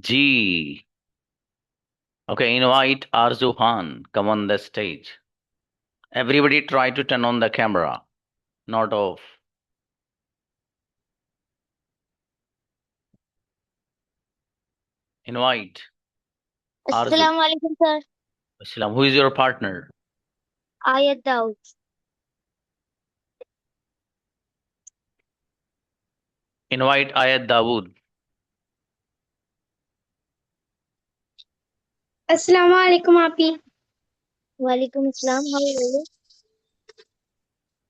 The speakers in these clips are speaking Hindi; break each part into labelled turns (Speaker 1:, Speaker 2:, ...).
Speaker 1: G. Okay, invite Arzuhan. Come on the stage. Everybody try to turn on the camera, not off. Invite Arzu.
Speaker 2: Assalamu alaikum, sir.
Speaker 1: Islam. Who is your partner?
Speaker 2: Ayat Daud.
Speaker 1: Invite Ayat Dawood.
Speaker 3: Assalamu alaikum, Api.
Speaker 2: Walaikum Assalam. How are you?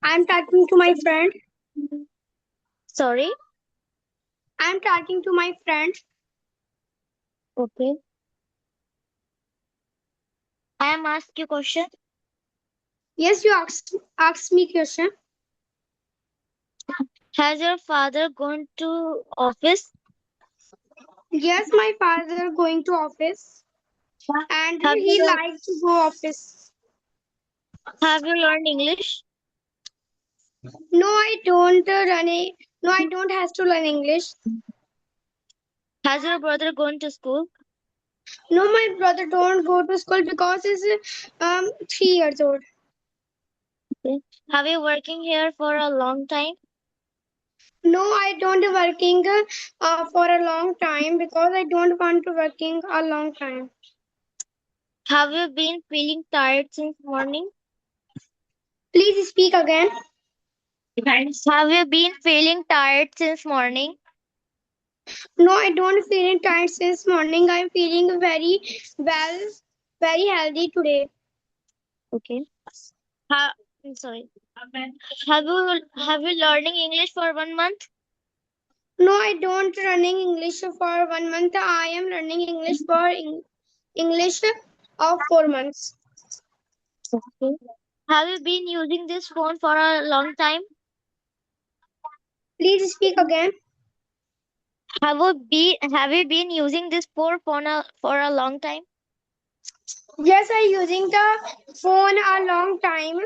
Speaker 3: I'm talking to my friend.
Speaker 2: Sorry?
Speaker 3: I'm talking to my friend.
Speaker 2: Okay. I am asked you question.
Speaker 3: Yes, you asked me question.
Speaker 2: Has your father gone to office?
Speaker 3: Yes, my father going to office and
Speaker 2: Have you
Speaker 3: he likes to go office.
Speaker 2: learned English?
Speaker 3: No, I don't No, I don't have to learn English.
Speaker 2: Has your brother gone to school?
Speaker 3: No, my brother don't go to school because he's 3 years old.
Speaker 2: Okay. Have you working here for a long time?
Speaker 3: No, I don't working for a long time because I don't want to working a long time.
Speaker 2: Have you been feeling tired since morning?
Speaker 3: Please speak again.
Speaker 2: Have you been feeling tired since morning?
Speaker 3: No, I don't feel tired since morning. I'm feeling very well, very healthy today.
Speaker 2: Okay. I'm sorry. Have you learning English for 1 month?
Speaker 3: No, I don't learning English for 1 month. I am learning English for English of 4 months.
Speaker 2: Okay. Have you been using this phone for a long time?
Speaker 3: Please speak again.
Speaker 2: Have you been using this for a long time?
Speaker 3: Yes, I using the phone a long time,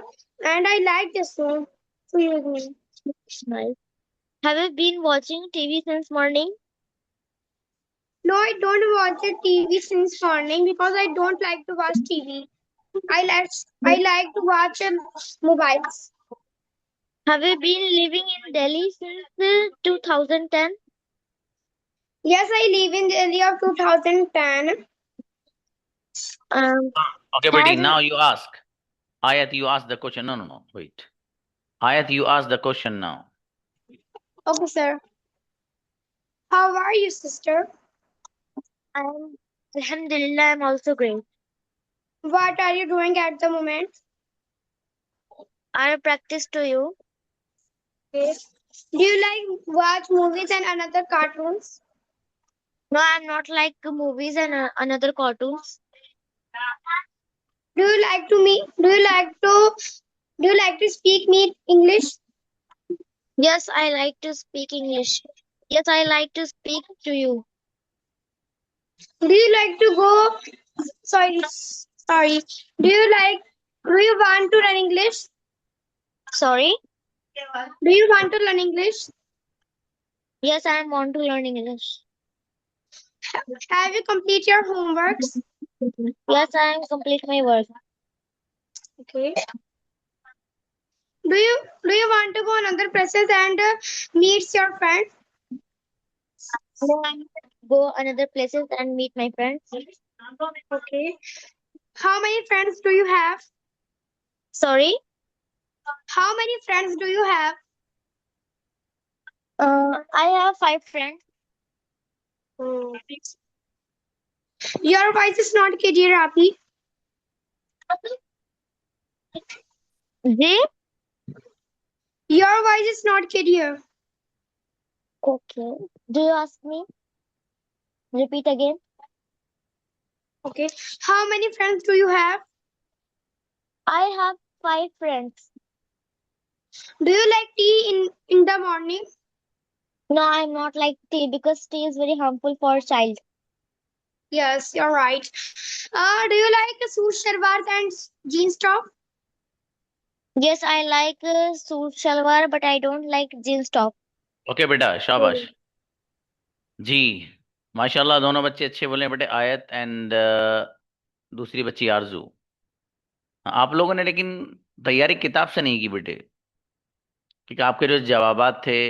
Speaker 3: and I like this phone to use me.
Speaker 2: Nice. Have you been watching TV since morning?
Speaker 3: No, I don't watch the TV since morning because I don't like to watch TV. I like to watch mobiles.
Speaker 2: Have you been living in Delhi since 2010?
Speaker 3: Yes, I live in the area of 2010.
Speaker 2: Um,
Speaker 1: Okay, buddy.
Speaker 2: has
Speaker 1: Now you ask. Ayat, you ask the question. No. Wait. Ayat, you ask the question now.
Speaker 3: Okay, sir. How are you, sister?
Speaker 2: I'm Alhamdulillah, I'm also great.
Speaker 3: What are you doing at the moment?
Speaker 2: I practice to you.
Speaker 3: Okay. Do you like watch movies and another cartoons?
Speaker 2: No, I'm not like movies and another cartoons.
Speaker 3: Do you like to me? Do you like to speak me English?
Speaker 2: Yes, I like to speak English. Yes, I like to speak to you.
Speaker 3: Do you like to go? Sorry. Do you like? Do you want to learn English?
Speaker 2: Sorry?
Speaker 3: Do you want to learn English?
Speaker 2: Yes, I want to learn English.
Speaker 3: Have you complete your homeworks?
Speaker 2: Yes, I am complete my work.
Speaker 3: Okay. Do you want to go another places and meet your friends?
Speaker 2: No, I go another places and meet my friends.
Speaker 3: Okay. How many friends do you have?
Speaker 2: Sorry?
Speaker 3: How many friends do you have?
Speaker 2: I have 5 friends.
Speaker 3: Hmm. Your voice is not clear, Rafi.
Speaker 2: G?
Speaker 3: Your voice is not clear.
Speaker 2: Okay. Do you ask me? Repeat again.
Speaker 3: Okay. How many friends do you have?
Speaker 2: I have 5 friends.
Speaker 3: Do you like tea in the morning?
Speaker 2: No, I'm not like tea because tea is very harmful for a child.
Speaker 3: Yes, you're right. Do you like suit shalwars and jeans top?
Speaker 2: Yes, I like suit shalwar, but I don't like jeans top.
Speaker 1: Okay बेटा, शाबाश जी। माशाल्लाह, दोनों बच्चे अच्छे बोले बेटे, आयत एंड दूसरी बच्ची आरजू। आप लोगों ने लेकिन तैयारी किताब से नहीं की बेटे, क्योंकि आपके जो जवाबात थे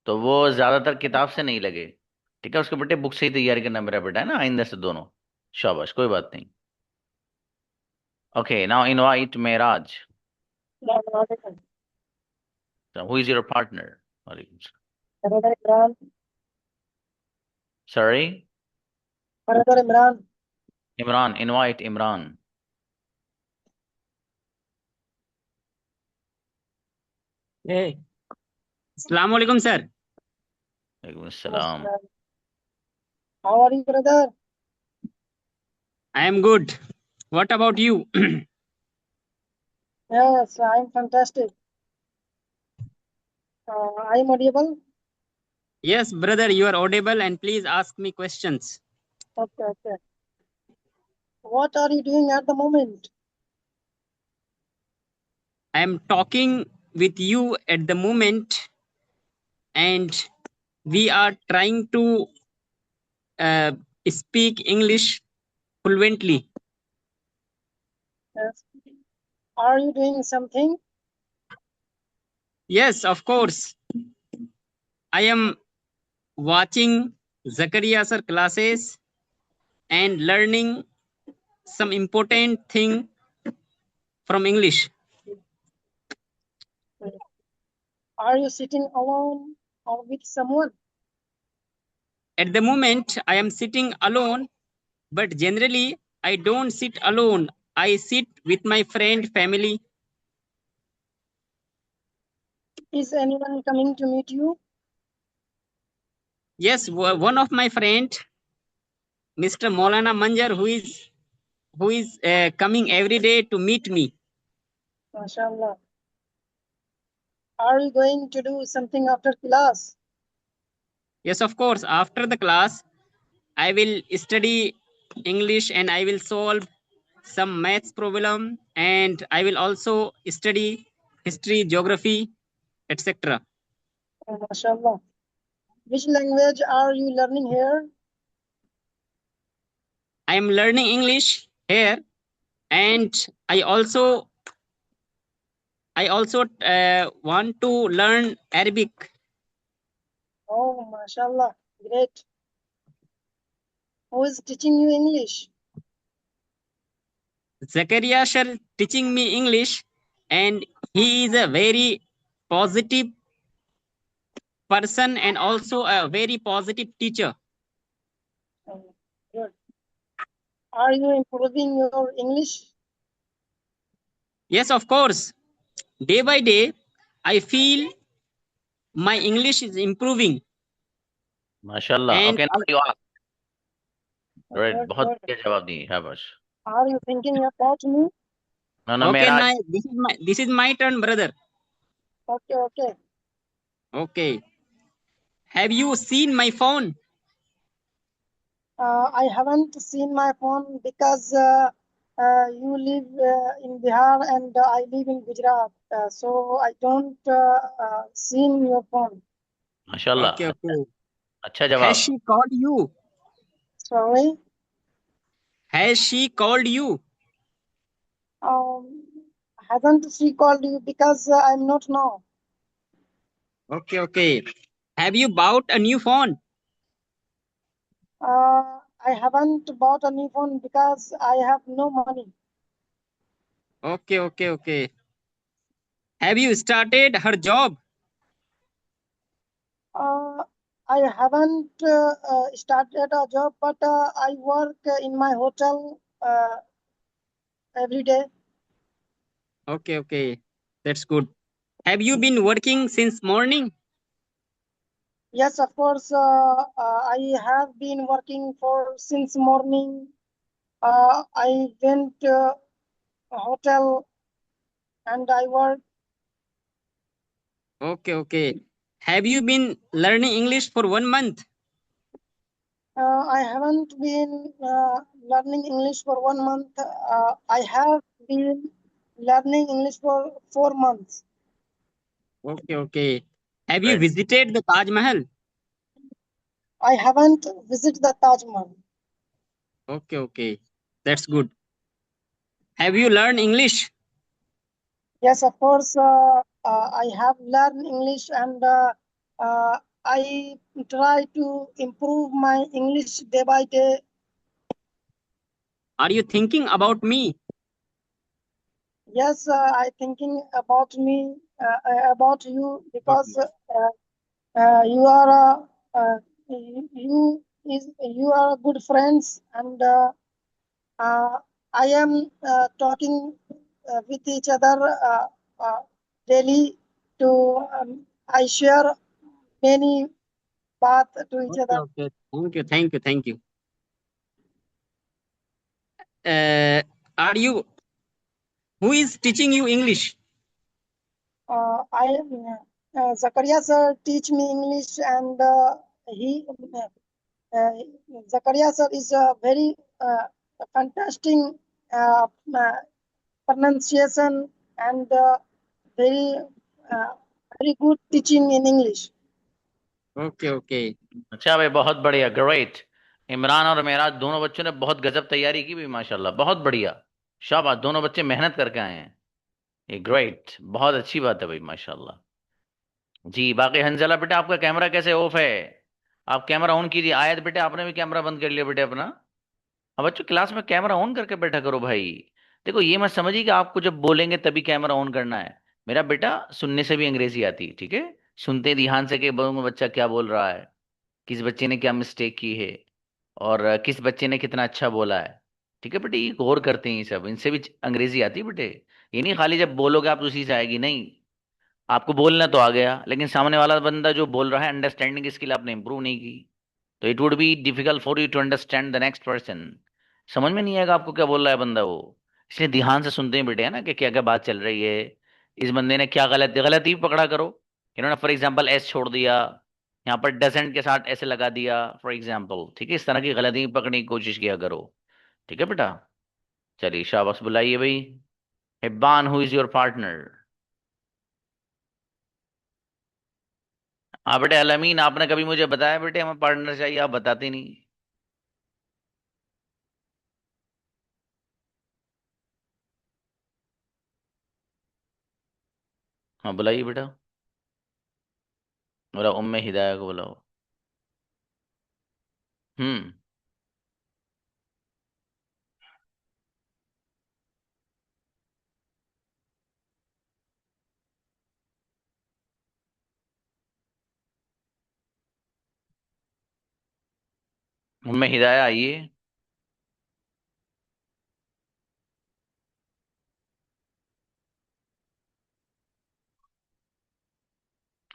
Speaker 1: तो वो ज्यादातर किताब से नहीं लगे। ठीक है, उसके बेटे बुक से ही तैयारी करना मेरा बेटा, है ना, आइंदा से दोनों। शाबाश, कोई बात नहीं। Okay, now invite Meraj. Who is your partner?
Speaker 3: Brother Imran.
Speaker 1: Sorry,
Speaker 3: Brother Imran.
Speaker 1: Imran, invite Imran.
Speaker 4: Hey, Assalamu alaikum, sir.
Speaker 1: वालेकुम अस्सलाम।
Speaker 3: How are you, brother?
Speaker 4: I am good. What about you?
Speaker 3: Yes, I'm fantastic. I'm audible.
Speaker 4: Yes, brother, you are audible and please ask me questions.
Speaker 3: Okay, okay. What are you doing at the moment?
Speaker 4: I am talking with you at the moment and we are trying to uh, speak English fluently.
Speaker 3: Yes. Are you doing something?
Speaker 4: Yes, of course. I am watching Zakaria sir classes and learning some important thing from English.
Speaker 3: Are you sitting alone or with someone?
Speaker 4: At the moment, I am sitting alone, but generally, I don't sit alone. I sit with my friend, family.
Speaker 3: Is anyone coming to meet you?
Speaker 4: Yes, one of my friend, Mr. Maulana Manjar, who is coming every day to meet me.
Speaker 3: MashaAllah. Are you going to do something after class?
Speaker 4: Yes, of course. After the class, I will study English and I will solve some maths problem and I will also study history, geography, etc.
Speaker 3: MashaAllah. Which language are you learning here?
Speaker 4: I am learning English here and I also want to learn Arabic.
Speaker 3: Oh, MashaAllah. Great. Who is teaching you English?
Speaker 4: Zakaria sir teaching me English and he is a very positive person and also a very positive teacher.
Speaker 3: Good. Are you improving your English?
Speaker 4: Yes, of course. Day by day, I feel my English is improving
Speaker 1: माशाल्लाह।
Speaker 4: and
Speaker 1: okay, now you ask. Right,
Speaker 3: Good,
Speaker 1: बहुत
Speaker 3: good.
Speaker 1: बढ़िया जवाब दिए, शाबाश।
Speaker 3: Are you thinking about me?
Speaker 1: No no,
Speaker 4: okay,
Speaker 1: Meraj.
Speaker 4: now this is my turn, brother.
Speaker 3: Okay, okay.
Speaker 4: Okay. Have you seen my phone?
Speaker 3: I haven't seen my phone because you live in Bihar and I live in Gujarat. So I don't seen your phone.
Speaker 1: माशाल्लाह,
Speaker 4: Okay, okay.
Speaker 1: अच्छा
Speaker 4: Has
Speaker 1: जवाब।
Speaker 4: she called you?
Speaker 3: Sorry.
Speaker 4: Has she called you?
Speaker 3: Um, haven't she called you because I'm not now.
Speaker 4: Okay, okay. Have you bought a new phone?
Speaker 3: I haven't bought a new phone because I have no money.
Speaker 4: Okay, okay, okay. Have you started her job?
Speaker 3: I haven't started a job, but I work in my hotel every day.
Speaker 4: Okay, okay. That's good. Have you been working since morning?
Speaker 3: Yes, of course. I have been working for since morning. I went to a hotel and I work.
Speaker 4: Okay, okay. Have you been learning English for 1 month?
Speaker 3: I haven't been learning English for 1 month. I have been learning English for 4 months.
Speaker 4: Okay, okay. Have you
Speaker 1: Right.
Speaker 4: visited the Taj Mahal?
Speaker 3: I haven't visited the Taj Mahal.
Speaker 4: Okay, okay. That's good. Have you learned English?
Speaker 3: Yes, of course. I have learned English, and I try to improve my English day by day.
Speaker 4: Are you thinking about me?
Speaker 3: Yes, I thinking about you because you are you are good friends, and uh, I am talking with each other uh, daily. To I share many path to each
Speaker 4: Okay,
Speaker 3: other.
Speaker 4: okay. Thank you, thank you, thank you. Uh, are you? Who is teaching you English?
Speaker 3: I Zakaria sir teach me English, and he uh, Zakaria sir is a very fantastic uh, uh, pronunciation, and very uh, very good teaching in English.
Speaker 4: Okay, okay.
Speaker 1: अच्छा भाई, बहुत बढ़िया, ग्रेट। इमरान और मेराज दोनों बच्चों ने बहुत गजब तैयारी की भी, माशाल्लाह, बहुत बढ़िया। शाबाश, दोनों बच्चे मेहनत करके आए हैं। ये ग्रेट, बहुत अच्छी बात है भाई, माशाल्लाह। जी, बाकी हंजला बेटा, आपका कैमरा कैसे ऑफ है? आप कैमरा ऑन कीजिए। आयत बेटे, आपने भी कैमरा बंद कर लिया बेटे अपना। अब बच्चों, क्लास में कैमरा ऑन करके बैठा करो भाई। देखो, ये मत समझिए कि आपको जब बोलेंगे तभी कैमरा ऑन करना है। मेरा बेटा सुनने से भी अंग्रेजी आती है, ठीक है? सुनते ध्यान से कि बच्चा क्या बोल रहा है, किस बच्चे ने क्या मिस्टेक की है, और किस बच्चे ने कितना अच्छा बोला है। ठीक है बेटे, ये गौर करते हैं ये सब, इनसे भी अंग्रेजी आती है बेटे। ये नहीं खाली जब बोलोगे आप उसी से आएगी, नहीं। आपको बोलना तो आ गया, लेकिन सामने वाला बंदा जो बोल रहा है, अंडरस्टैंडिंग स्किल आपने इंप्रूव नहीं की, तो it would be difficult for you to understand the next person. समझ में नहीं आएगा आपको क्या बोल रहा है बंदा वो। इसलिए ध्यान से सुनते हैं बेटे, है ना, कि क्या क्या बात चल रही है। इस बंदे ने क्या गलती भी पकड़ा करो। इन्होंने फॉर एग्जाम्पल एस छोड़ दिया, यहाँ पर डजेंट के साथ ऐसे लगा दिया फॉर एग्जाम्पल, ठीक है? इस तरह की गलती पकड़ने की कोशिश किया करो। ठीक है बेटा? चलिए, शाबाश, बुलाइए भाई। Hibban, who is your partner? हाँ बेटे, अलमीन, आपने कभी मुझे बताया बेटे हमें पार्टनर चाहिए, आप बताते नहीं। हाँ, बुलाइए बेटा। बोला उम्मे हिदाया को बुलाओ। हम्म। उम्मे हिदाया, आइए।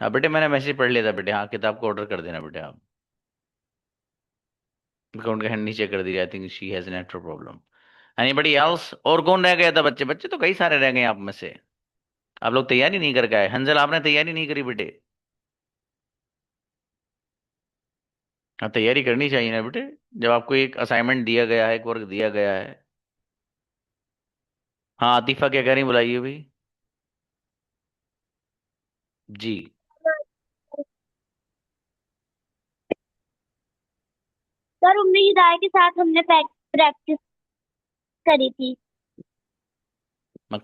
Speaker 1: हाँ बेटे, मैंने मैसेज पढ़ लिया था बेटे। हाँ, किताब को ऑर्डर कर देना बेटे आप। अकाउंट का हैंड नीचे कर दीजिए। I think she has network problem. Anybody else? और कौन रह गया था? बच्चे बच्चे तो कई सारे रह गए आप में से। आप लोग तैयारी नहीं करके आए। हंजल, आपने तैयारी नहीं करी बेटे। हाँ, तैयारी करनी चाहिए ना बेटे, जब आपको एक असाइनमेंट दिया गया है, एक वर्क दिया गया है। हाँ, आतिफा क्या कह रही, बुलाइए भाई। जी।
Speaker 2: सर, उम्मीद हिदायत के साथ हमने प्रैक्टिस करी थी।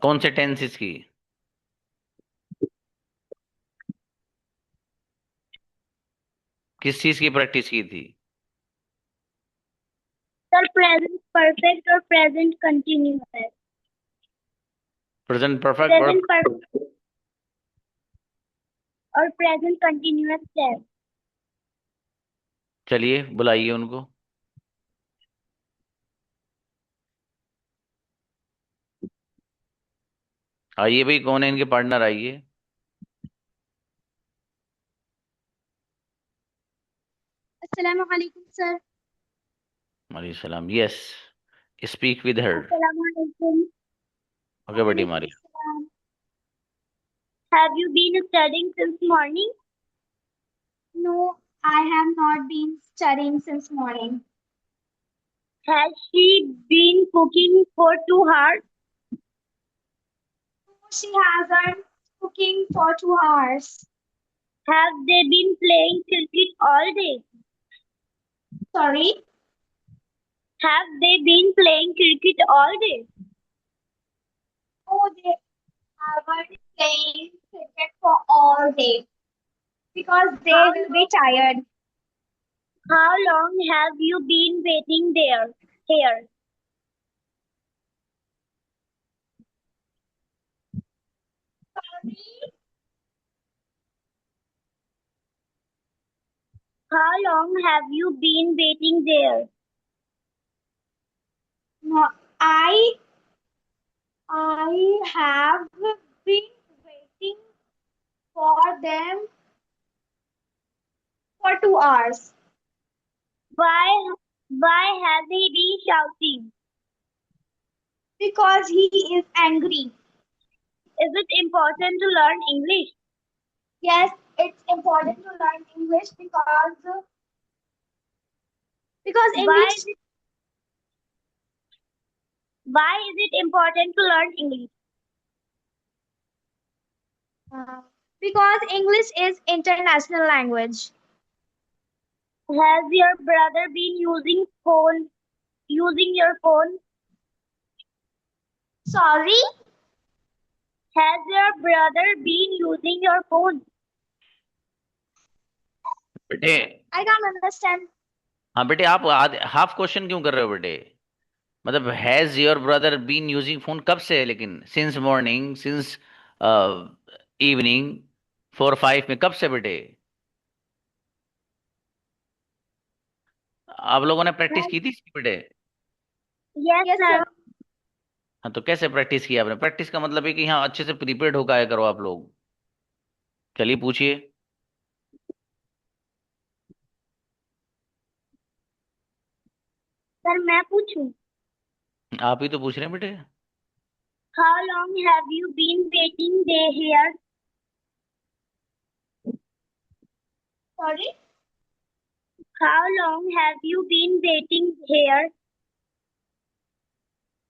Speaker 1: कौन से टेंसेस की? किस चीज की प्रैक्टिस की थी?
Speaker 2: सर, प्रेजेंट परफेक्ट और present continuous.
Speaker 1: Present perfect
Speaker 2: present
Speaker 1: verb.
Speaker 2: Perfect और प्रेजेंट कंटिन्यूअस टेंस।
Speaker 1: चलिए, बुलाइए उनको। आइए भाई, कौन है इनके पार्टनर, आइए।
Speaker 2: अस्सलाम वालेकुम सर।
Speaker 1: मारी सलाम, यस, स्पीक विद हर।
Speaker 2: अस्सलाम वालेकुम।
Speaker 1: ओके बेटी
Speaker 2: वालेकुम
Speaker 1: मारी।
Speaker 2: अस्सलाम। Have you been studying since morning? No, I have not been studying since morning. Has she been cooking for 2 hours? she hasn't cooking for 2 hours. Have they been playing cricket all day? Sorry? Have they been playing cricket all day? Oh, they haven't playing cricket for all day because they will be tired. How long have you been waiting here? Sorry? How long have you been waiting there? No, I have been waiting for them for 2 hours. Why has he been shouting? Because he is angry. Is it important to learn English? Yes, it's important to learn English because English. Why is it important to learn English? Because English is international language. Has your brother been using your phone? Sorry? Has your brother been using your phone?
Speaker 1: बेटे
Speaker 2: I can't understand.
Speaker 1: हाँ बेटे, आप हाफ क्वेश्चन क्यों कर रहे हो बेटे? मतलब has your brother been using phone कब से है? लेकिन सिंस मॉर्निंग, सिंस इवनिंग, 4-5 में कब से बेटे? आप लोगों ने प्रैक्टिस की थी इसकी बेटे?
Speaker 2: Yes, sir.
Speaker 1: हाँ, तो कैसे प्रैक्टिस किया आपने? प्रैक्टिस का मतलब है कि हाँ अच्छे से प्रिपेयर्ड होकर आया करो आप लोग। चलिए पूछिए।
Speaker 2: सर मैं पूछूं?
Speaker 1: आप ही तो पूछ रहे हैं बेटे।
Speaker 2: How long have you been waiting here? Sorry? How long have you been waiting here?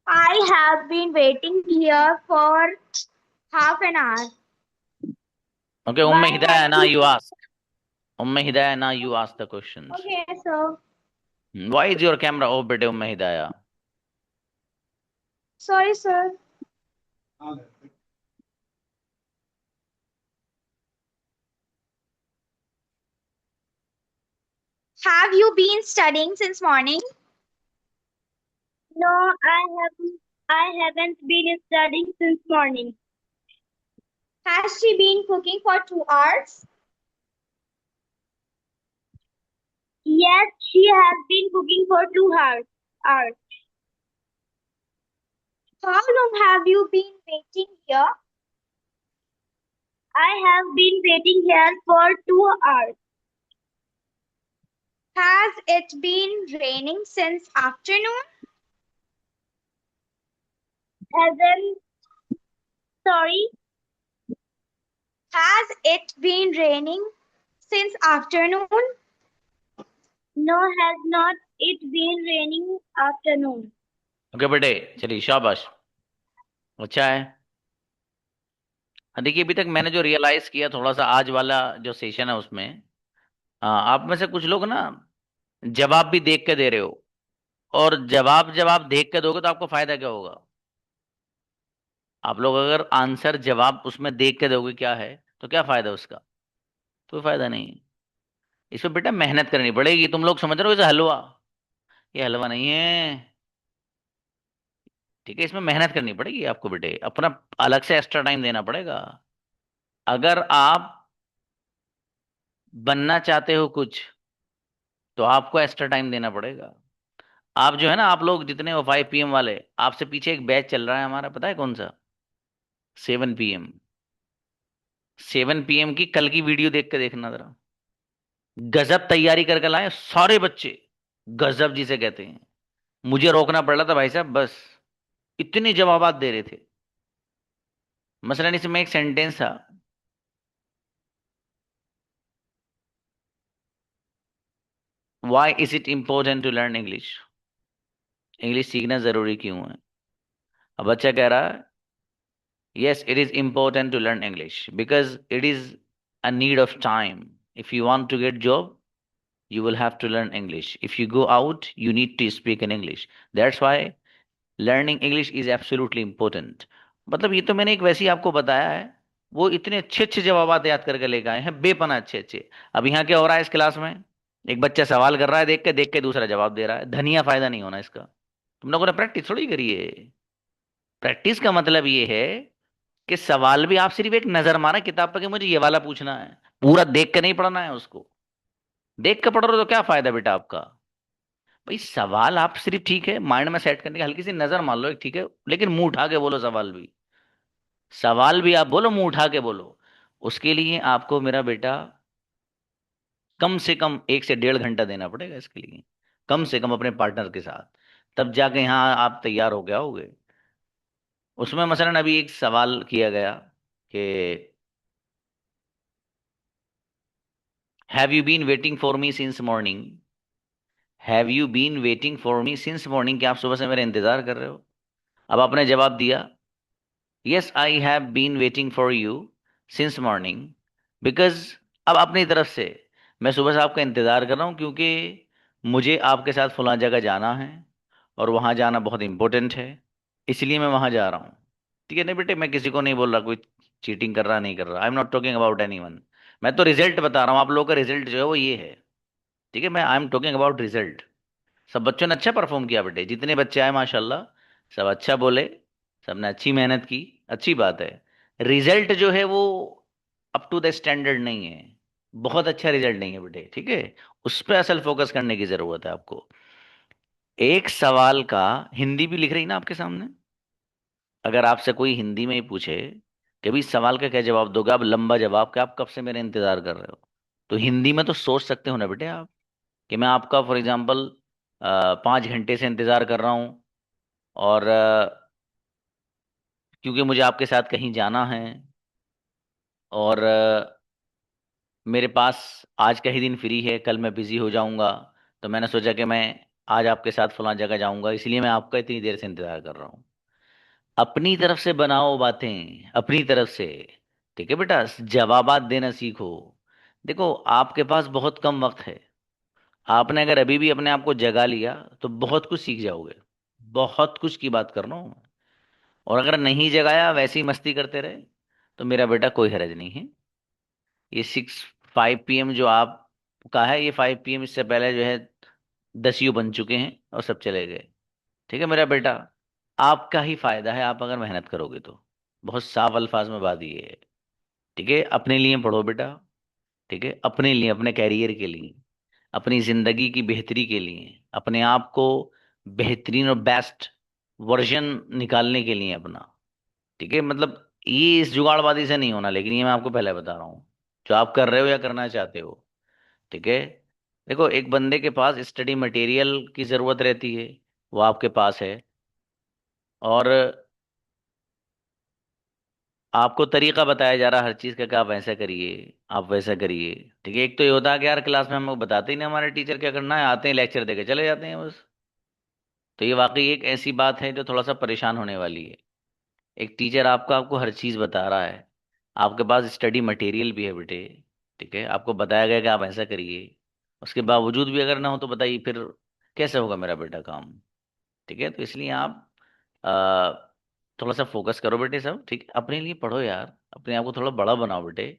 Speaker 2: I have been waiting here for half an hour.
Speaker 1: Okay, Umme Hidaya ना यू आस्क। उम्मे हिदाया ना you ask the questions.
Speaker 2: Okay, sir.
Speaker 1: Why is your camera off बेटे Umme Hidaya?
Speaker 2: Sorry, sir. Have you been studying since morning? No, I haven't been studying since morning. Has she been cooking for 2 hours? Yes, she has been cooking for 2 hours. How long have you been waiting here? I have been waiting here for 2 hours. Has it been raining since afternoon? Sorry? Has it been raining since afternoon? No, has not it been raining afternoon.
Speaker 1: Okay बेटे, चलिए शाबाश, अच्छा है। हाँ, देखिए अभी तक मैंने जो रियलाइज किया थोड़ा सा आज वाला जो सेशन है उसमें, आप में से कुछ लोग ना जवाब भी देख के दे रहे हो, और जवाब जब आप देख के दोगे तो आपको फायदा क्या होगा? आप लोग अगर आंसर जवाब उसमें देख के दोगे क्या है, तो क्या फायदा उसका? कोई फायदा नहीं। इसमें बेटा मेहनत करनी पड़ेगी। तुम लोग समझ रहे हो इसे हलवा, ये हलवा नहीं है, ठीक है? इसमें मेहनत करनी पड़ेगी आपको बेटे, अपना अलग से एक्स्ट्रा टाइम देना पड़ेगा। अगर आप बनना चाहते हो कुछ, तो आपको एक्स्ट्रा टाइम देना पड़ेगा। आप जो है ना, आप लोग जितने हो 5 PM वाले, आपसे पीछे एक बैच चल रहा है हमारा, पता है कौन सा? 7 PM। 7 PM की कल की वीडियो देख के देखना जरा। गजब तैयारी करके लाए सारे बच्चे, गजब जिसे कहते हैं। मुझे रोकना पड़ रहा था भाई साहब, बस इतने जवाबात दे रहे थे। मसलन इसमें एक सेंटेंस था, why is it important to learn English? English सीखना जरूरी क्यों है? अब बच्चा कह रहा है Yes, it is important to learn English because it is a need of time. If you want to get job, you will have to learn English. If you go out, you need to speak in English. That's why learning English is absolutely important. मतलब ये तो मैंने एक वैसे ही आपको बताया है, वो इतने अच्छे अच्छे जवाब याद करके लेके आए हैं, बेपना अच्छे अच्छे। अब यहाँ क्या हो रहा है इस क्लास में, एक बच्चा सवाल कर रहा है, देख के दूसरा जवाब दे रहा है, धनिया फायदा नहीं होना इसका। तुम लोगों ने प्रैक्टिस थोड़ी करी है। प्रैक्टिस का मतलब ये है कि सवाल भी आप सिर्फ एक नजर मारा किताब पर कि मुझे ये वाला पूछना है, पूरा देख के नहीं पढ़ना है उसको। देख के पढ़ रहे हो तो क्या फायदा बेटा आपका। भाई सवाल आप सिर्फ ठीक है माइंड में सेट करने की हल्की सी नजर मान लो एक, ठीक है, लेकिन मुंह उठा के बोलो सवाल भी। सवाल भी आप बोलो, मुंह उठा के बोलो। उसके लिए आपको मेरा बेटा कम से कम 1 से 1.5 घंटा देना पड़ेगा इसके लिए, कम से कम अपने पार्टनर के साथ। तब जाके यहाँ आप तैयार हो गया होगे। उसमें मसलन अभी एक सवाल किया गया कि have you been waiting for me since morning. Have you been waiting for me since morning, क्या आप सुबह से मेरा इंतजार कर रहे हो। अब आपने जवाब दिया yes I have been waiting for you since morning because. अब अपनी तरफ से मैं सुबह से आपका इंतजार कर रहा हूँ क्योंकि मुझे आपके साथ फलां जगह जाना है और वहाँ जाना बहुत इंपॉर्टेंट है, इसलिए मैं वहाँ जा रहा हूँ। ठीक है नहीं बेटे, मैं किसी को नहीं बोल रहा कोई चीटिंग कर रहा नहीं कर रहा, I am not talking about anyone. मैं तो रिजल्ट बता रहा हूँ, आप लोगों का रिजल्ट जो है वो ये है। ठीक है, मैं I am talking about result. सब बच्चों ने अच्छा परफॉर्म किया बेटे, जितने बच्चे आए माशाल्लाह सब अच्छा बोले, सबने अच्छी मेहनत की, अच्छी बात है। रिजल्ट जो है वो अप टू द स्टैंडर्ड नहीं है, बहुत अच्छा रिजल्ट नहीं है बेटे, ठीक है। उस पर असल फोकस करने की जरूरत है आपको। एक सवाल का हिंदी भी लिख रही ना आपके सामने, अगर आपसे कोई हिंदी में ही पूछे कि भाई सवाल का क्या जवाब दोगे, आप लंबा जवाब कि आप कब से मेरा इंतजार कर रहे हो, तो हिंदी में तो सोच सकते हो ना बेटे आप कि मैं आपका फॉर एग्जाम्पल 5 घंटे से इंतजार कर रहा हूँ और क्योंकि मुझे आपके साथ कहीं जाना है और मेरे पास आज का ही दिन फ्री है, कल मैं बिजी हो जाऊंगा, तो मैंने सोचा कि मैं आज आपके साथ फलां जगह जाऊंगा, इसलिए मैं आपका इतनी देर से इंतजार कर रहा हूँ। अपनी तरफ से बनाओ बातें, अपनी तरफ से। ठीक है बेटा, जवाबात देना सीखो। देखो आपके पास बहुत कम वक्त है, आपने अगर अभी भी अपने आप को जगा लिया तो बहुत कुछ सीख जाओगे, बहुत कुछ की बात कर रहा हूँ मैं। और अगर नहीं जगाया वैसे ही मस्ती करते रहे तो मेरा बेटा कोई हरज नहीं है। ये 5 PM जो आपका है, ये 5 PM इससे पहले जो है 10 बन चुके हैं और सब चले गए। ठीक है मेरा बेटा, आपका ही फायदा है आप अगर मेहनत करोगे तो। बहुत साफ अल्फाज में बात ये है। ठीक है, अपने लिए पढ़ो बेटा। ठीक है, अपने लिए, अपने कैरियर के लिए, अपनी जिंदगी की बेहतरी के लिए, अपने आप को बेहतरीन और बेस्ट वर्जन निकालने के लिए अपना। ठीक है, मतलब ये इस जुगाड़बाजी से नहीं होना, लेकिन ये मैं आपको पहले बता रहा हूँ जो आप कर रहे हो या करना चाहते हो। ठीक है, देखो एक बंदे के पास स्टडी मटेरियल की जरूरत रहती है, वो आपके पास है, और आपको तरीका बताया जा रहा है हर चीज का कि आप वैसा करिए, आप वैसा करिए। ठीक है, एक तो ये होता है कि यार क्लास में हम लोग बताते ही नहीं हमारे टीचर क्या करना है, आते हैं लेक्चर देके चले जाते हैं बस। तो ये वाकई एक ऐसी बात है जो थोड़ा सा परेशान होने वाली है। एक टीचर आपको हर चीज बता रहा है, आपके पास स्टडी मटेरियल भी है बेटे। ठीक है, आपको बताया गया कि आप ऐसा करिए, उसके बावजूद भी अगर ना हो तो बताइए फिर कैसे होगा मेरा बेटा काम। ठीक है, तो इसलिए आप थोड़ा सा फोकस करो बेटे सब। ठीक है, अपने लिए पढ़ो यार, अपने आप को थोड़ा बड़ा बनाओ बेटे।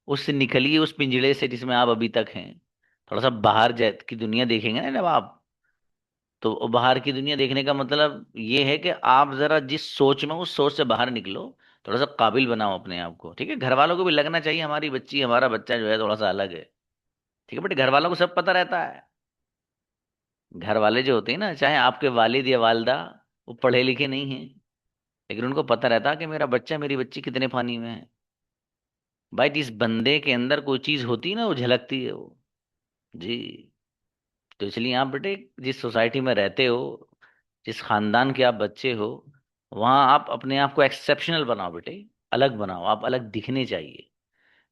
Speaker 1: उससे निकलिए उस पिंजड़े से जिसमें आप अभी तक हैं। थोड़ा सा बाहर की दुनिया देखेंगे ना जब आप, तो वो बाहर की दुनिया देखने का मतलब ये है कि आप जरा जिस सोच में, उस सोच से बाहर निकलो। थोड़ा सा काबिल बनाओ अपने आप को। ठीक है, घर वालों को भी लगना चाहिए हमारी बच्ची, हमारा बच्चा जो है थोड़ा सा अलग है। ठीक है बेटे, घर वालों को सब पता रहता है। घर वाले जो होते हैं ना, चाहे आपके वालिद या वालदा, वो पढ़े लिखे नहीं हैं, लेकिन उनको पता रहता है कि मेरा बच्चा, मेरी बच्ची कितने पानी में है। भाई जिस बंदे के अंदर कोई चीज होती है ना, वो झलकती है वो। जी, तो इसलिए आप बेटे जिस सोसाइटी में रहते हो, जिस खानदान के आप बच्चे हो, वहां आप अपने आप को एक्सेप्शनल बनाओ बेटे, अलग बनाओ, आप अलग दिखने चाहिए।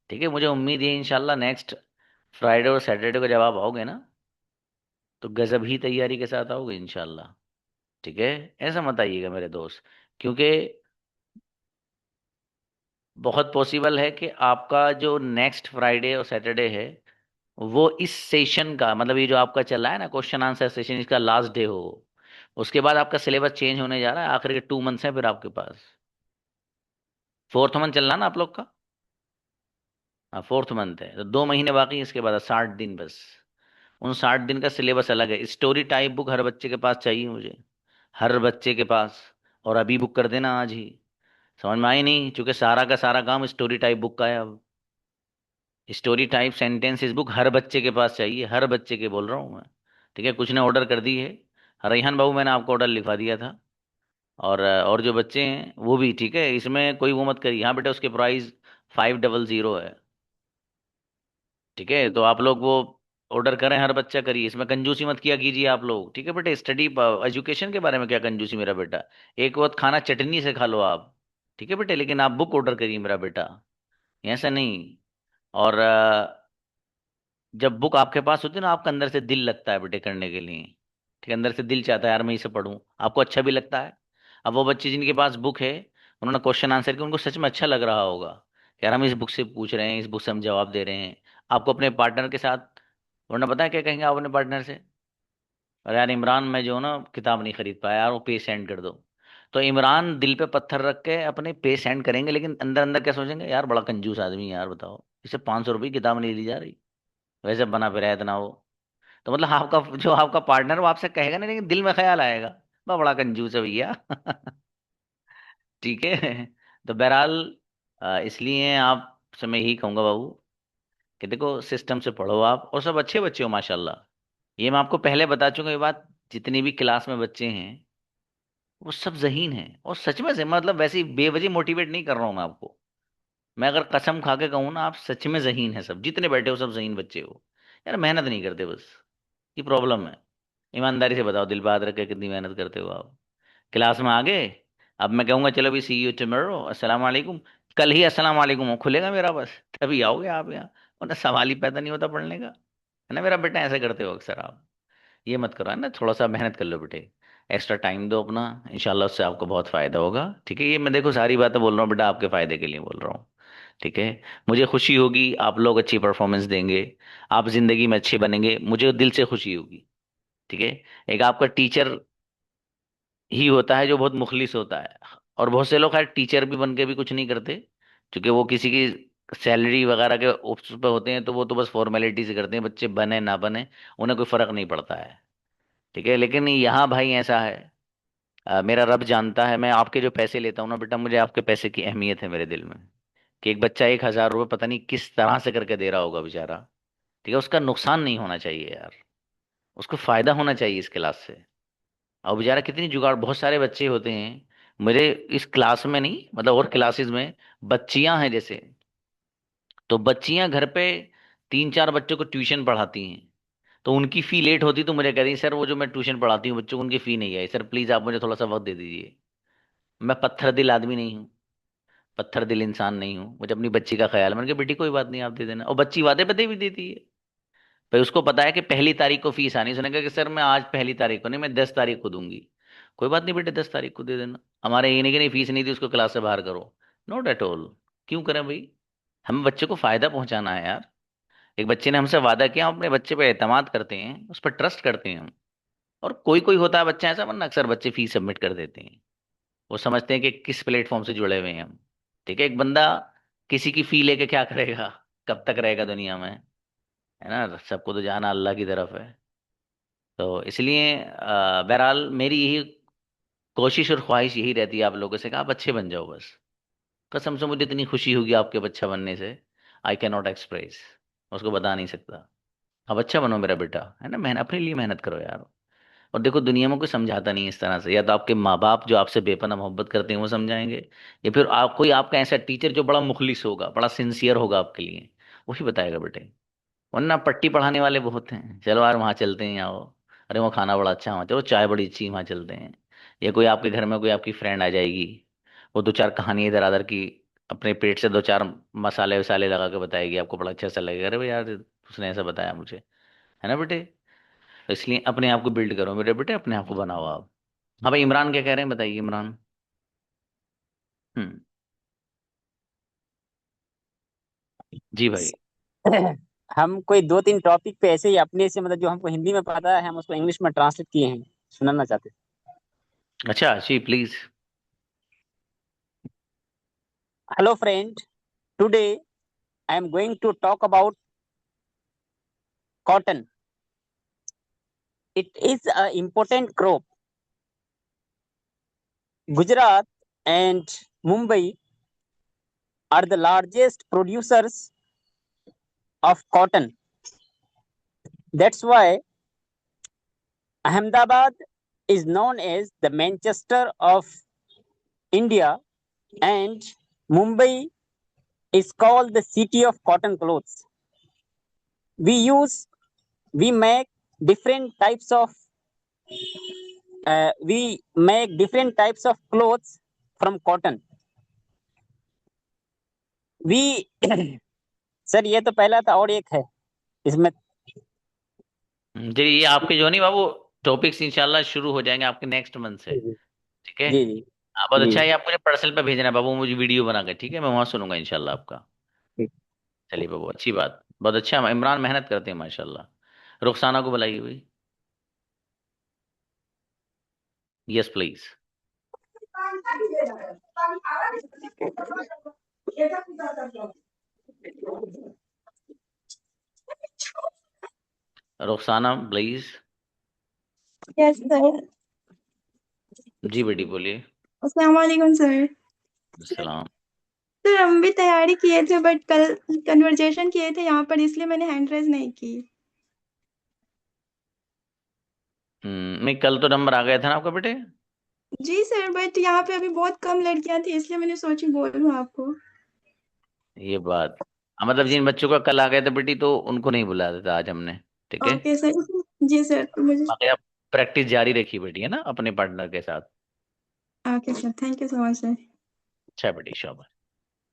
Speaker 1: ठीक है, मुझे उम्मीद है इंशाल्लाह नेक्स्ट फ्राइडे और सैटरडे को जब आप आओगे ना, तो गजब ही तैयारी के साथ आओगे इंशाल्लाह। ठीक है, ऐसा मत आइएगा मेरे दोस्त, क्योंकि बहुत पॉसिबल है कि आपका जो नेक्स्ट फ्राइडे और सैटरडे है वो इस सेशन का, मतलब ये जो आपका चल रहा है ना क्वेश्चन आंसर सेशन, इसका लास्ट डे हो। उसके बाद आपका सिलेबस चेंज होने जा रहा है, आखिर के 2 मंथ्स हैं फिर आपके पास। 4th मंथ चल रहा है ना आप लोग का? हाँ, 4th मंथ है तो 2 महीने बाकी हैं, इसके बाद 60 दिन बस। उन 60 दिन का सिलेबस अलग है। स्टोरी टाइप बुक हर बच्चे के पास चाहिए मुझे, हर बच्चे के पास। और अभी बुक कर देना आज ही। समझ में आई नहीं? क्योंकि सारा का सारा काम स्टोरी टाइप बुक का है अब। स्टोरी टाइप सेंटेंसेस बुक हर बच्चे के पास चाहिए, हर बच्चे के बोल रहा हूँ मैं। ठीक है, कुछ ने ऑर्डर कर दी है। रेहान बाबू मैंने आपको ऑर्डर लिखवा दिया था। और जो बच्चे हैं वो भी ठीक है, इसमें कोई वो मत करिए। हाँ बेटा, उसके प्राइस 500 है। ठीक है, तो आप लोग वो ऑर्डर करें, हर बच्चा करिए, इसमें कंजूसी मत किया कीजिए आप लोग। ठीक है बेटे, स्टडी एजुकेशन के बारे में क्या कंजूसी मेरा बेटा। एक वक्त खाना चटनी से खा लो आप। ठीक है बेटे, लेकिन आप बुक ऑर्डर करिए मेरा बेटा, ऐसा नहीं। और जब बुक आपके पास होती है ना, आपका अंदर से दिल लगता है बेटे करने के लिए। ठीक है, अंदर से दिल चाहता है यार मैं इसे पढूं, आपको अच्छा भी लगता है। अब वो बच्चे जिनके पास बुक है, उन्होंने क्वेश्चन आंसर किया, उनको सच में अच्छा लग रहा होगा यार, हम इस बुक से पूछ रहे हैं, इस बुक से हम जवाब दे रहे हैं। आपको अपने पार्टनर के साथ, वरना पता है क्या कहेंगे आप अपने पार्टनर से? अरे यार इमरान, मैं जो ना किताब नहीं खरीद पाया यार, वो पे सेंड कर दो। तो इमरान दिल पे पत्थर रख के अपने पे सेंड करेंगे, लेकिन अंदर अंदर क्या सोचेंगे, यार बड़ा कंजूस आदमी है यार, बताओ इसे 500 रुपये की किताब नहीं ली जा रही, वैसे बना फिर है इतना वो। तो मतलब आपका जो आपका पार्टनर वो आपसे कहेगा नहीं, लेकिन दिल में ख्याल आएगा, वाह बड़ा कंजूस है भैया। ठीक है। तो बहरहाल इसलिए आप से मैं यही कहूंगा बाबू कि देखो सिस्टम से पढ़ो आप, और सब अच्छे बच्चे हो माशाल्लाह। ये मैं आपको पहले बता चुका ये बात, जितनी भी क्लास में बच्चे हैं वो सब ज़हीन हैं, और सच में से मतलब वैसे ही बेवजह मोटिवेट नहीं कर रहा हूँ मैं आपको। मैं अगर कसम खा के कहूँ ना, आप सच में ज़हीन है, सब जितने बैठे हो सब ज़हीन बच्चे हो। यार मेहनत नहीं करते बस, ये प्रॉब्लम है। ईमानदारी से बताओ, दिल बात रख के कितनी मेहनत करते हो आप? क्लास में आ गए, अब मैं कहूंगा चलो भी सी यू टुमारो, अस्सलाम वालेकुम, कल ही अस्सलाम वालेकुम खुलेगा मेरा बस, तभी आओगे आप यहाँ, वरना सवाल ही पैदा नहीं होता पढ़ने का। है ना मेरा बेटा, ऐसे करते हो अक्सर आप। ये मत करो, है ना, थोड़ा सा मेहनत कर लो बेटे, एक्स्ट्रा टाइम दो अपना, इंशाल्लाह उससे आपको बहुत फायदा होगा। ठीक है, ये मैं देखो सारी बातें बोल रहा हूँ बेटा आपके फायदे के लिए बोल रहा हूँ। ठीक है, मुझे खुशी होगी आप लोग अच्छी परफॉर्मेंस देंगे, आप जिंदगी में अच्छे बनेंगे, मुझे दिल से खुशी होगी। ठीक है, एक आपका टीचर ही होता है जो बहुत मुखलिस होता है। और बहुत से लोग खैर टीचर भी बन के भी कुछ नहीं करते, क्योंकि वो किसी की सैलरी वगैरह के उस पे होते हैं, तो वो तो बस फॉर्मेलिटी से करते हैं, बच्चे बने ना बने उन्हें कोई फर्क नहीं पड़ता है। ठीक है, लेकिन यहाँ भाई ऐसा है, मेरा रब जानता है, मैं आपके जो पैसे लेता हूँ ना बेटा, मुझे आपके पैसे की अहमियत है मेरे दिल में। कि एक बच्चा 1,000 रुपये पता नहीं किस तरह से करके दे रहा होगा बेचारा। ठीक है, उसका नुकसान नहीं होना चाहिए यार, उसको फायदा होना चाहिए इस क्लास से। और बेचारा कितनी जुगाड़, बहुत सारे बच्चे होते हैं मेरे इस क्लास में नहीं, मतलब और क्लासेस में बच्चियां हैं जैसे, तो बच्चियां घर पे 3-4 बच्चों को ट्यूशन पढ़ाती हैं। तो उनकी फी लेट होती तो मुझे कह रही सर वो जो मैं ट्यूशन पढ़ाती हूँ बच्चों को उनकी फी नहीं आई सर, प्लीज आप मुझे थोड़ा सा वक्त दे दीजिए। मैं पत्थर दिल आदमी नहीं हूँ, पत्थर दिल इंसान नहीं हूँ, मुझे अपनी बच्ची का ख्याल है। मैंने कहा बेटी कोई बात नहीं आप दे देना, और बच्ची वादे पे दे भी देती है। भाई उसको पता है कि 1 तारीख को फीस आनी, उसने कहा कि सर मैं आज 1 तारीख को नहीं, मैं 10 तारीख को दूंगी। कोई बात नहीं बेटे, 10 तारीख को दे देना। हमारे ये नहीं कि नहीं फीस नहीं दी उसको क्लास से बाहर करो, नॉट एट ऑल। क्यों करें भाई, हमें बच्चे को फायदा पहुंचाना है यार। एक बच्चे ने हमसे वादा किया, हम अपने बच्चे पे एतमाद करते हैं, उस पर ट्रस्ट करते हैं हम। और कोई कोई होता है बच्चा ऐसा, वरना अक्सर बच्चे फीस सबमिट कर देते हैं। वो समझते हैं कि किस प्लेटफॉर्म से जुड़े हुए हैं हम। ठीक है, एक बंदा किसी की फी लेके क्या करेगा, कब तक रहेगा दुनिया में? है ना, सबको तो जाना अल्लाह की तरफ है। तो इसलिए बहरहाल मेरी यही कोशिश और ख्वाहिश यही रहती है आप लोगों से कि आप अच्छे बन जाओ बस। कसम से मुझे इतनी खुशी होगी आपके बच्चा बनने से, आई कैन नॉट एक्सप्रेस, उसको बता नहीं सकता। अब अच्छा बनो मेरा बेटा, है ना, मेहनत अपने लिए मेहनत करो यार। और देखो दुनिया में कोई समझाता नहीं है इस तरह से, या तो आपके माँ बाप जो आपसे बेपनाह मोहब्बत करते हैं वो समझाएंगे, या फिर आप कोई आपका ऐसा टीचर जो बड़ा मुखलिस होगा, बड़ा सिंसियर होगा आपके लिए, वही बताएगा बेटे। वरना पट्टी पढ़ाने वाले बहुत हैं, चलो यार वहाँ चलते हैं आओ, अरे वहाँ खाना बड़ा अच्छा, वहाँ चलो चाय बड़ी अच्छी वहाँ चलते हैं। या कोई आपके घर में कोई आपकी फ्रेंड आ जाएगी, वो 2-4 कहानी इधर उधर की अपने पेट से 2-4 मसाले वसाले लगा के बताएगी, आपको बड़ा अच्छा सा लगेगा, अरे भाई यार उसने ऐसा बताया मुझे। है ना बेटे, तो इसलिए अपने आप को बिल्ड करो मेरे बेटे, अपने आप को बनाओ आप। हाँ भाई, इमरान क्या कह रहे हैं बताइए इमरान। हम्म। जी भाई।
Speaker 4: हम कोई 2-3 टॉपिक पे ऐसे ही अपने से मतलब जो हमको हिंदी में पता है हम उसको इंग्लिश में ट्रांसलेट किए हैं, सुनाना चाहते
Speaker 1: अच्छा जी प्लीज।
Speaker 4: हैं। Hello friend, today I am going to talk about cotton. It is a important crop. Gujarat and Mumbai are the largest producers of cotton. That's why Ahmedabad is known as the Manchester of India, and Mumbai is called the city of cotton clothes. We use we make different types of clothes from cotton. We sir ये तो पहला था और एक है इसमें।
Speaker 1: जी ये आपके जो नहीं बाबू टॉपिक्स इंशाल्लाह शुरू हो जाएंगे आपके नेक्स्ट मंथ से।
Speaker 4: जी जी
Speaker 1: ठीक है।
Speaker 4: जी जी
Speaker 1: आप बहुत
Speaker 4: जी
Speaker 1: अच्छा है, आप मुझे पर्सनल पे भेजना है बाबू, मुझे वीडियो बना के, ठीक है, मैं वहां सुनूंगा इंशाल्लाह आपका।
Speaker 4: ठीक।
Speaker 1: चलिए बाबू अच्छी बात, बहुत अच्छा, इमरान मेहनत करते हैं माशाल्लाह। रुखसाना को बुलाइए भाई। Yes please. Rukhsana please.
Speaker 5: Yes sir.
Speaker 1: जी बेटी बोलिए।
Speaker 5: अस्सलाम वालेकुम सर।
Speaker 1: सलाम।
Speaker 5: सर हम भी तैयारी किए थे बट कल कन्वर्जेशन किए थे यहाँ पर, इसलिए मैंने हैंड रेज नहीं की।
Speaker 1: नहीं कल तो नंबर आ गया था ना आपका बेटे।
Speaker 5: जी सर, बट यहाँ पे अभी बहुत कम लड़कियां थी इसलिए मैंने सोची बोलूँ आपको।
Speaker 1: ये बात, हाँ मतलब जिन बच्चों का कल आ गया था बेटी तो उनको नहीं बुलाया था आज हमने। ठीक है।
Speaker 5: Okay sir. जी सर, तो मुझे।
Speaker 1: बाकी आप प्रैक्टिस जारी रखिए बेटी, है ना, अपने पार्टनर के साथ।
Speaker 5: Okay sir, thank you so much sir.
Speaker 1: अच्छा बेटी शाबाश।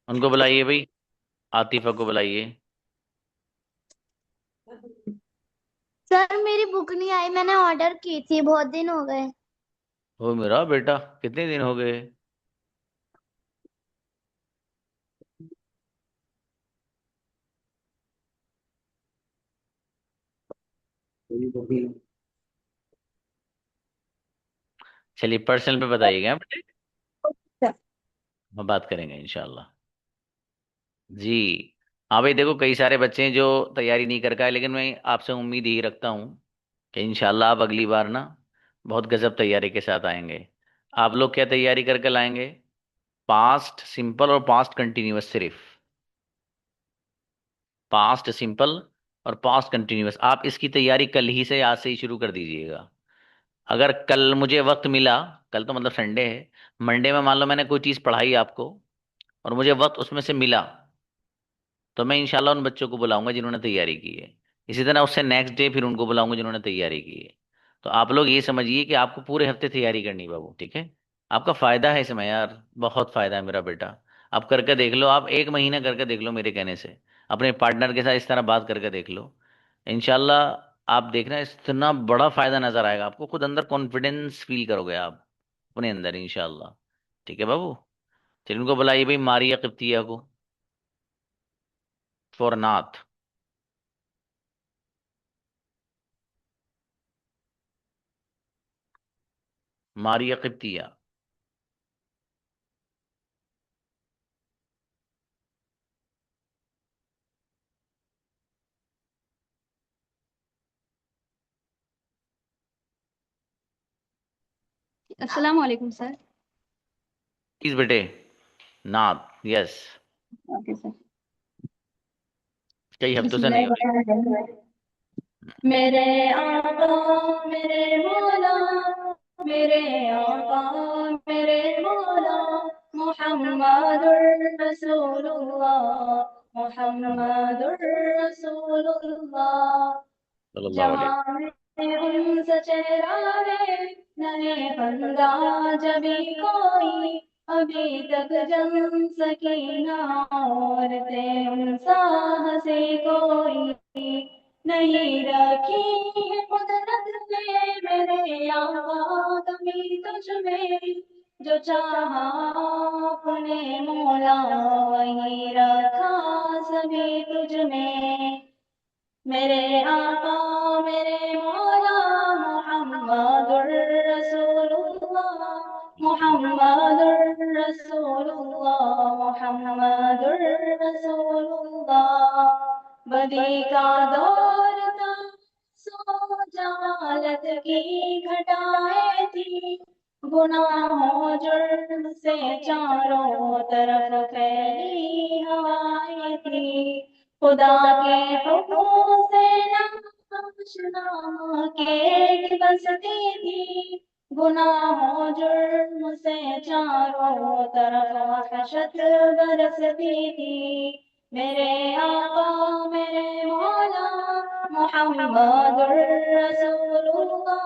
Speaker 1: उनको बुलाइए भाई, आतिफा को बुलाइए।
Speaker 2: सर मेरी बुक नहीं आई, मैंने ऑर्डर की थी, बहुत दिन हो गए।
Speaker 1: ओ मेरा बेटा, कितने दिन हो गए। चलिए पर्सनल पे बताइएगा बेटे, हम बात करेंगे इंशाल्लाह। जी। हाँ भाई देखो कई सारे बच्चे हैं जो तैयारी नहीं कर पाए, लेकिन मैं आपसे उम्मीद यही रखता हूँ कि इंशाल्लाह आप अगली बार ना बहुत गजब तैयारी के साथ आएंगे। आप लोग क्या तैयारी करके लाएंगे, पास्ट सिंपल और पास्ट कंटिन्यूअस, सिर्फ पास्ट सिंपल और पास्ट कंटिन्यूअस। आप इसकी तैयारी कल ही से, आज से ही शुरू कर दीजिएगा। अगर कल मुझे वक्त मिला, कल तो मतलब संडे है, मंडे में मान लो मैंने कोई चीज़ पढ़ाई आपको और मुझे वक्त उसमें से मिला, तो मैं इंशाल्लाह उन बच्चों को बुलाऊंगा जिन्होंने तैयारी की है। इसी तरह उससे नेक्स्ट डे फिर उनको बुलाऊंगा जिन्होंने तैयारी की है। तो आप लोग ये समझिए कि आपको पूरे हफ्ते तैयारी करनी है बाबू, ठीक है। आपका फायदा है इसमें यार, बहुत फायदा है मेरा बेटा। आप करके देख लो, आप एक महीना करके देख लो मेरे कहने से, अपने पार्टनर के साथ इस तरह बात करके देख लो। इंशाल्लाह आप देखना इतना बड़ा फायदा नजर आएगा आपको, खुद अंदर कॉन्फिडेंस फील करोगे आप अपने अंदर इंशाल्लाह। ठीक है बाबू। चलिए उनको बुलाइए भाई, मारिया किप्तिया को, फॉर नाथ। मारिया किप्तिया।
Speaker 5: अस्सलाम वालेकुम सर।
Speaker 1: प्लीज बेटे, नाथ, यस।
Speaker 5: Okay sir.
Speaker 1: कई हफ्तों से नहीं हो रही।
Speaker 5: बिस्मिल्लाहिर्रहमानिर्रहीम। मेरे आका, मेरे मौला, मेरे आका, मेरे मौला, मुहम्मदुर रसूलुल्लाह, मुहम्मदुर रसूलुल्लाह।
Speaker 1: सल्लल्लाहु अलैहि।
Speaker 5: जमाने उनसे चेहरा है, नए बंदा जबी कोई, अभी तक जम सकीना औरतें उनसा हंसी कोई, नहीं रखी है कुदरत ने मेरे आका कभी तुझ में, जो चाहा अपने मौला वही रखा सभी
Speaker 2: रसूलुल्लाह मुहम्मदुर रसूलुल्लाह। बदी का दौर था, सो जहालत की घटाए थी, गुनाहों जुर्म से चारों तरफ फैली हवाएं थी। खुदा के हुक्म से नाशना के बसती थी, गुनाहों जुर्म से चारों तरफ वहशत बरसती थी। मेरे आका मेरे मौला मुहम्मदुर रसूलुल्लाह,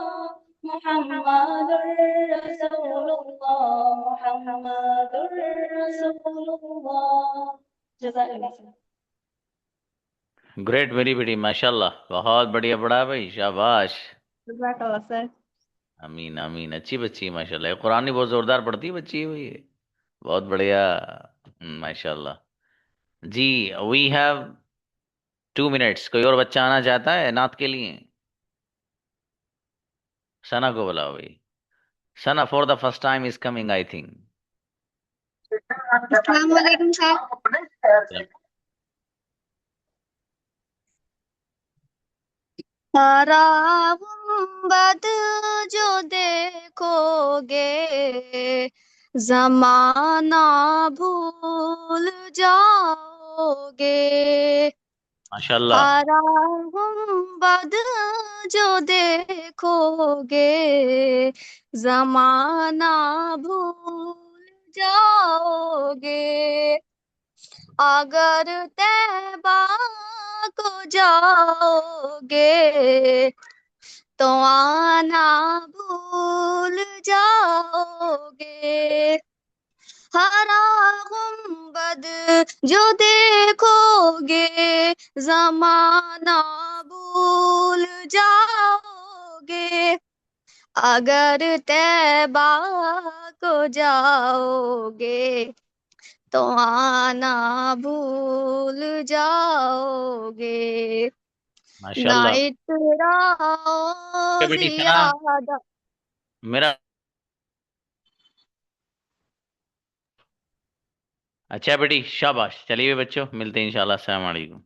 Speaker 2: मुहम्मदुर रसूलुल्लाह, मुहम्मदुर रसूलुल्लाह। जज़ाकल्लाह।
Speaker 1: ग्रेट मेरी बेटी, माशाल्लाह, बहुत बढ़िया पढ़ा भाई, शाबाश।
Speaker 5: जज़ाकल्लाह सर।
Speaker 1: अमीन अमीन, अच्छी बच्ची है माशाल्लाह, ये कुरान भी बहुत जोरदार पढ़ती है बच्ची है भाई ये। बहुत बढ़िया। माशाल्लाह। जी, वी हैव 2 मिनट्स। कोई और बच्चा आना चाहता है नात के लिए? सना को बुलाओ भाई। Sana for the first time is coming I think.
Speaker 2: अस्सलाम वालेकुम सर। सारा गुंबद जो देखोगे, जमाना भूल जाओगे।
Speaker 1: माशाल्लाह।
Speaker 2: सारा गुंबद जो देखोगे, जमाना भूल जाओगे। अगर तैबा को जाओगे, तो आना भूल जाओगे। हरा गुंबद जो देखोगे, जमाना भूल जाओगे। अगर तैबा को जाओगे, तो आना भूल जाओगे। ना
Speaker 1: माशाल्लाह।
Speaker 2: इतरा
Speaker 1: क्या बेटी सना,
Speaker 2: जियादा।
Speaker 1: मेरा अच्छा बेटी, शाबाश। चलिए बच्चों, मिलते हैं इंशाल्लाह। अस्सलाम वालेकुम।